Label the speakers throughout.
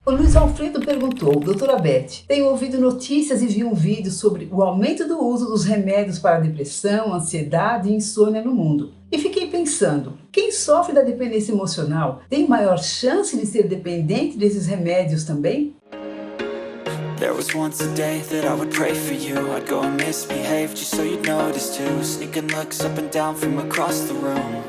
Speaker 1: O Luiz Alfredo perguntou: doutora Beth, tenho ouvido notícias e vi um vídeo sobre o aumento do uso dos remédios para depressão, ansiedade e insônia no mundo. E fiquei pensando, quem sofre da dependência emocional tem maior chance de ser dependente desses remédios também?
Speaker 2: There was once a day that I would pray for you. I'd go and misbehave just so you'd notice too. Sneaking looks up and down from across the room.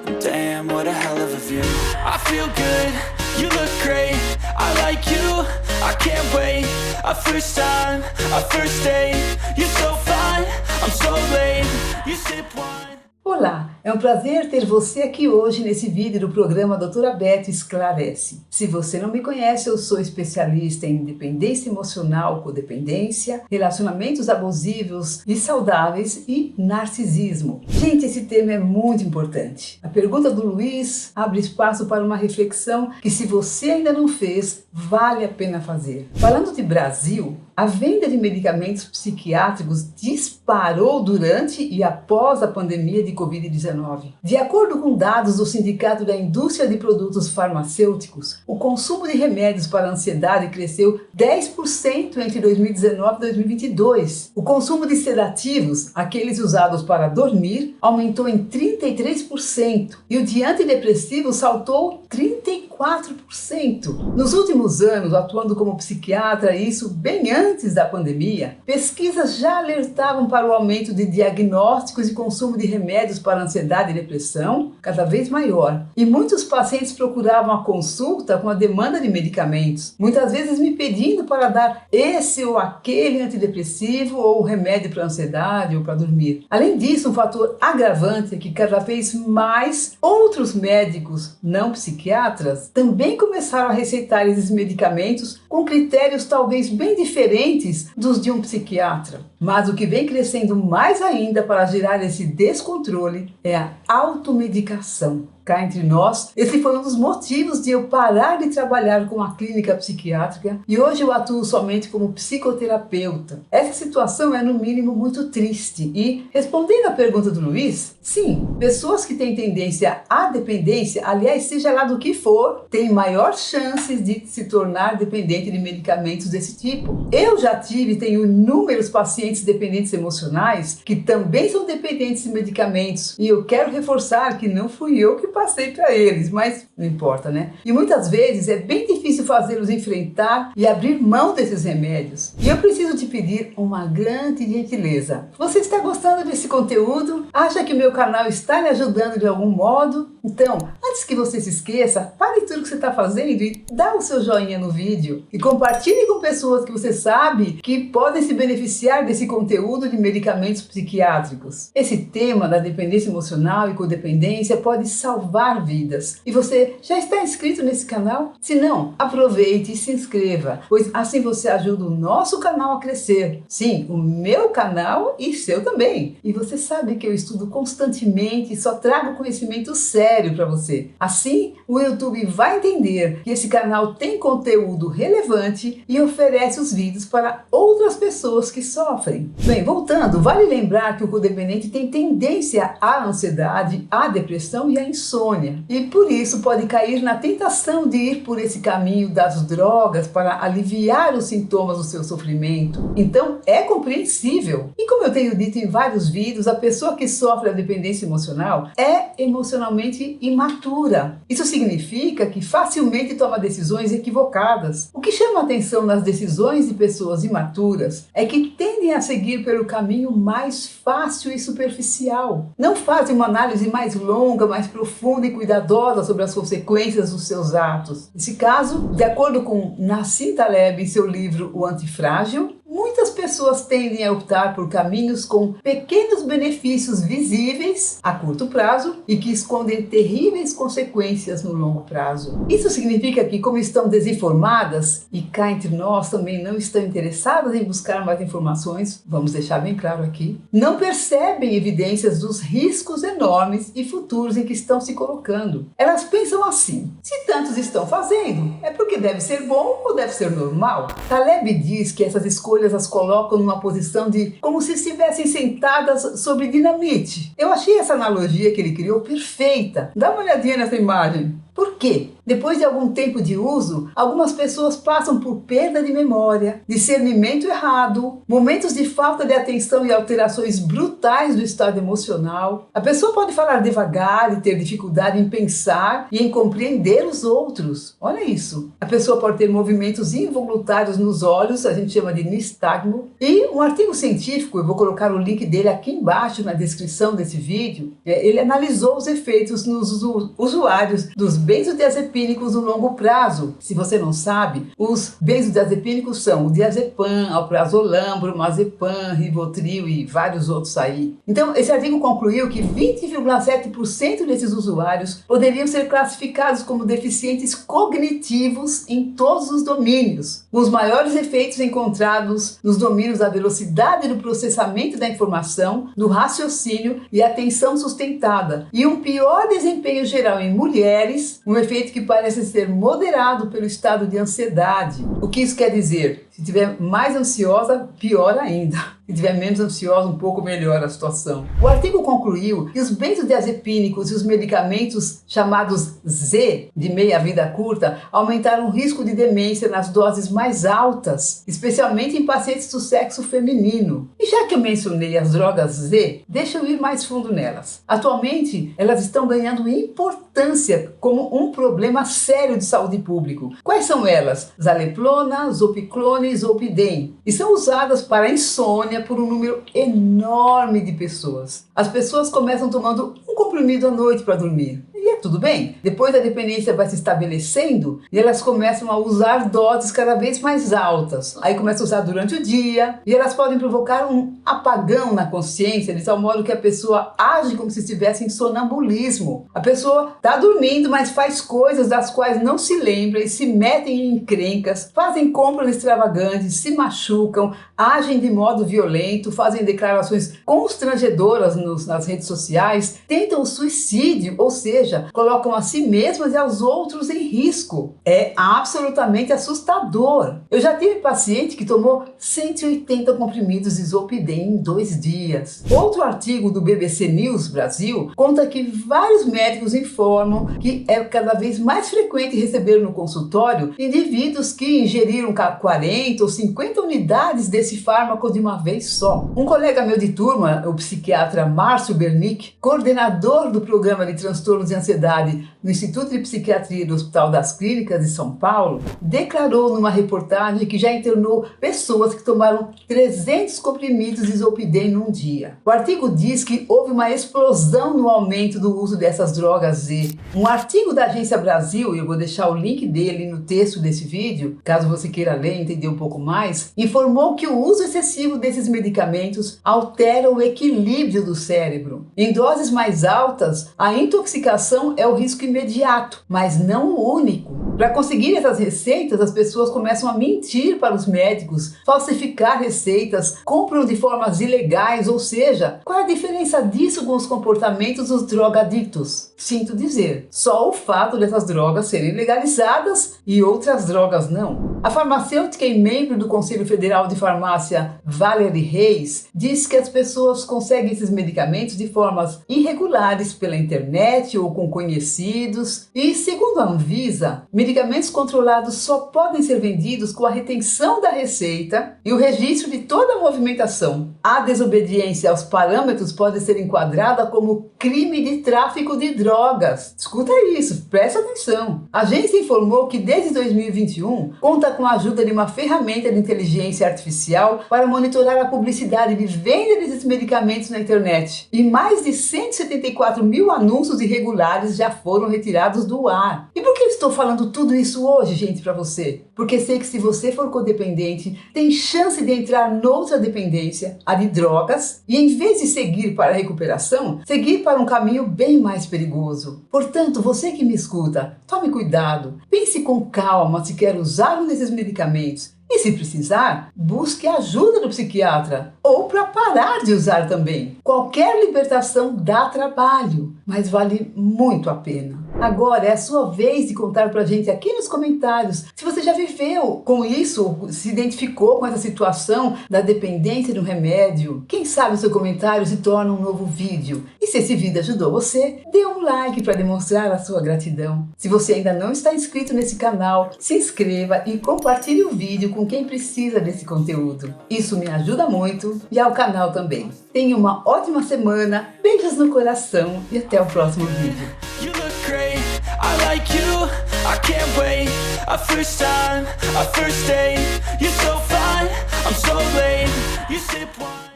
Speaker 2: And damn, what a hell of a view. I feel good, you look great. I like you, I can't wait. A first time, a first date. You're so fine, I'm so late. You sip wine.
Speaker 1: Olá, é um prazer ter você aqui hoje nesse vídeo do programa Doutora Beth Esclarece. Se você não me conhece, eu sou especialista em dependência emocional, codependência, relacionamentos abusivos e saudáveis e narcisismo. Gente, esse tema é muito importante. A pergunta do Luiz abre espaço para uma reflexão que, se você ainda não fez, vale a pena fazer. Falando de Brasil, a venda de medicamentos psiquiátricos disparou durante e após a pandemia de Covid-19. De acordo com dados do Sindicato da Indústria de Produtos Farmacêuticos, o consumo de remédios para ansiedade cresceu 10% entre 2019 e 2022. O consumo de sedativos, aqueles usados para dormir, aumentou em 33% e o de antidepressivos saltou 34%. Nos últimos anos, atuando como psiquiatra, isso bem antes da pandemia, pesquisas já alertavam para o aumento de diagnósticos e consumo de remédios para ansiedade e depressão cada vez maior. E muitos pacientes procuravam a consulta com a demanda de medicamentos, muitas vezes me pedindo para dar esse ou aquele antidepressivo ou remédio para ansiedade ou para dormir. Além disso, um fator agravante é que cada vez mais outros médicos não psiquiatras também começaram a receitar esses medicamentos com critérios talvez bem diferentes dos de um psiquiatra. Mas o que vem crescendo mais ainda para gerar esse descontrole é a automedicação. Cá entre nós, esse foi um dos motivos de eu parar de trabalhar com a clínica psiquiátrica e hoje eu atuo somente como psicoterapeuta. Essa situação é, no mínimo, muito triste e, respondendo à pergunta do Luiz, sim, pessoas que têm tendência à dependência, aliás, seja lá do que for, têm maior chances de se tornar dependente de medicamentos desse tipo. Eu já tive e tenho inúmeros pacientes dependentes emocionais que também são dependentes de medicamentos e eu quero reforçar que não fui eu que passei para eles, mas não importa, né? E muitas vezes é bem difícil fazê-los enfrentar e abrir mão desses remédios. E eu preciso te pedir uma grande gentileza. Você está gostando desse conteúdo? Acha que o meu canal está lhe ajudando de algum modo? Então, antes que você se esqueça, pare tudo que você está fazendo e dá o seu joinha no vídeo. E compartilhe com pessoas que você sabe que podem se beneficiar desse conteúdo de medicamentos psiquiátricos. Esse tema da dependência emocional e codependência pode salvar vidas. E você já está inscrito nesse canal? Se não, aproveite e se inscreva, pois assim você ajuda o nosso canal a crescer. Sim, o meu canal e seu também. E você sabe que eu estudo constantemente e só trago conhecimento sério para você. Assim, o YouTube vai entender que esse canal tem conteúdo relevante e oferece os vídeos para outras pessoas que sofrem. Bem, voltando, vale lembrar que o codependente tem tendência à ansiedade, à depressão e à insônia. E por isso pode cair na tentação de ir por esse caminho das drogas para aliviar os sintomas do seu sofrimento. Então é compreensível. E como eu tenho dito em vários vídeos, a pessoa que sofre a dependência emocional é emocionalmente imatura. Isso significa que facilmente toma decisões equivocadas. O que chama a atenção nas decisões de pessoas imaturas é que tendem a seguir pelo caminho mais fácil e superficial. Não fazem uma análise mais longa, mais profunda e cuidadosa sobre as consequências dos seus atos. Nesse caso, de acordo com Nassim Taleb em seu livro O Antifrágil, muitas pessoas tendem a optar por caminhos com pequenos benefícios visíveis a curto prazo e que escondem terríveis consequências no longo prazo. Isso significa que, como estão desinformadas e cá entre nós também não estão interessadas em buscar mais informações, vamos deixar bem claro aqui, não percebem evidências dos riscos enormes e futuros em que estão se colocando. Elas pensam assim: se tantos estão fazendo, é porque deve ser bom ou deve ser normal. Taleb diz que essas escolhas as colocam numa posição de como se estivessem sentadas sobre dinamite. Eu achei essa analogia que ele criou perfeita. Dá uma olhadinha nessa imagem. Por quê? Depois de algum tempo de uso, algumas pessoas passam por perda de memória, discernimento errado, momentos de falta de atenção e alterações brutais do estado emocional. A pessoa pode falar devagar e ter dificuldade em pensar e em compreender os outros. Olha isso. A pessoa pode ter movimentos involuntários nos olhos, a gente chama de nistagmo. E um artigo científico, eu vou colocar o link dele aqui embaixo na descrição desse vídeo, ele analisou os efeitos nos usuários dos benzodiazepínicos no longo prazo. Se você não sabe, os benzodiazepínicos são o diazepam, alprazolam, bromazepam, rivotril e vários outros aí. Então, esse artigo concluiu que 20,7% desses usuários poderiam ser classificados como deficientes cognitivos em todos os domínios. Os maiores efeitos encontrados nos domínios da velocidade do processamento da informação, do raciocínio e atenção sustentada. E um pior desempenho geral em mulheres, um efeito que parece ser moderado pelo estado de ansiedade. O que isso quer dizer? Se estiver mais ansiosa, pior ainda. Se estiver menos ansiosa, um pouco melhor a situação. O artigo concluiu que os benzodiazepínicos e os medicamentos chamados Z, de meia-vida curta, aumentaram o risco de demência nas doses mais altas, especialmente em pacientes do sexo feminino. E já que eu mencionei as drogas Z, deixa eu ir mais fundo nelas. Atualmente, elas estão ganhando importância como um problema sério de saúde pública. Quais são elas? Zaleplona, zopiclone e zolpidem. E são usadas para insônia por um número enorme de pessoas. As pessoas começam tomando um comprimido à noite para dormir. E é tudo bem. Depois a dependência vai se estabelecendo e elas começam a usar doses cada vez mais altas. Aí começam a usar durante o dia e elas podem provocar um apagão na consciência, de tal modo que a pessoa age como se estivesse em sonambulismo. A pessoa está dormindo, mas faz coisas das quais não se lembra e se metem em encrencas, fazem compras extravagantes, se machucam, agem de modo violento, fazem declarações constrangedoras nas redes sociais, tentam o suicídio, ou seja, colocam a si mesmas e aos outros em risco. É absolutamente assustador. Eu já tive paciente que tomou 180 comprimidos de zolpidem em 2 dias. Outro artigo do BBC News Brasil conta que vários médicos informam que é cada vez mais frequente receber no consultório indivíduos que ingeriram 40 ou 50 unidades desse fármaco de uma vez só. Um colega meu de turma, o psiquiatra Márcio Bernick, coordenador do programa de transtornos de ansiedade no Instituto de Psiquiatria do Hospital das Clínicas de São Paulo, declarou numa reportagem que já internou pessoas que tomaram 300 comprimidos de zolpidem num dia. O artigo diz que houve uma explosão no aumento do uso dessas drogas Z. Um artigo da Agência Brasil, e eu vou deixar o link dele no texto desse vídeo, caso você queira ler e entender um pouco mais, informou que o uso excessivo desses medicamentos altera o equilíbrio do cérebro. Em doses mais altas, a intoxicação é o risco imediato, mas não o único. Para conseguir essas receitas, as pessoas começam a mentir para os médicos, falsificar receitas, compram de formas ilegais, ou seja, qual é a diferença disso com os comportamentos dos drogadictos? Sinto dizer, só o fato dessas drogas serem legalizadas e outras drogas não. A farmacêutica e membro do Conselho Federal de Farmácia, Valerie Reis, diz que as pessoas conseguem esses medicamentos de formas irregulares pela internet ou com conhecidos e, segundo a Anvisa, medicamentos controlados só podem ser vendidos com a retenção da receita e o registro de toda a movimentação. A desobediência aos parâmetros pode ser enquadrada como crime de tráfico de drogas. Escuta isso, presta atenção. A agência informou que desde 2021 conta com a ajuda de uma ferramenta de inteligência artificial para monitorar a publicidade de venda desses medicamentos na internet. E mais de 174 mil anúncios irregulares já foram retirados do ar. E por que eu estou falando tudo isso hoje, gente, para você? Porque sei que se você for codependente, tem chance de entrar noutra dependência, a de drogas, e em vez de seguir para a recuperação, seguir para um caminho bem mais perigoso. Portanto, você que me escuta, tome cuidado, pense com calma se quer usar um desses medicamentos. E se precisar, busque a ajuda do psiquiatra ou para parar de usar também. Qualquer libertação dá trabalho, mas vale muito a pena. Agora é a sua vez de contar pra gente aqui nos comentários se você já viveu com isso, se identificou com essa situação da dependência de um remédio. Quem sabe o seu comentário se torna um novo vídeo. E se esse vídeo ajudou você, dê um like para demonstrar a sua gratidão. Se você ainda não está inscrito nesse canal, se inscreva e compartilhe o vídeo com quem precisa desse conteúdo. Isso me ajuda muito e ao canal também. Tenha uma ótima semana, beijos no coração e até o próximo vídeo.
Speaker 2: You look great, I like you, I can't wait. Our first time, our first date. You're so fine, I'm so late. You sip wine.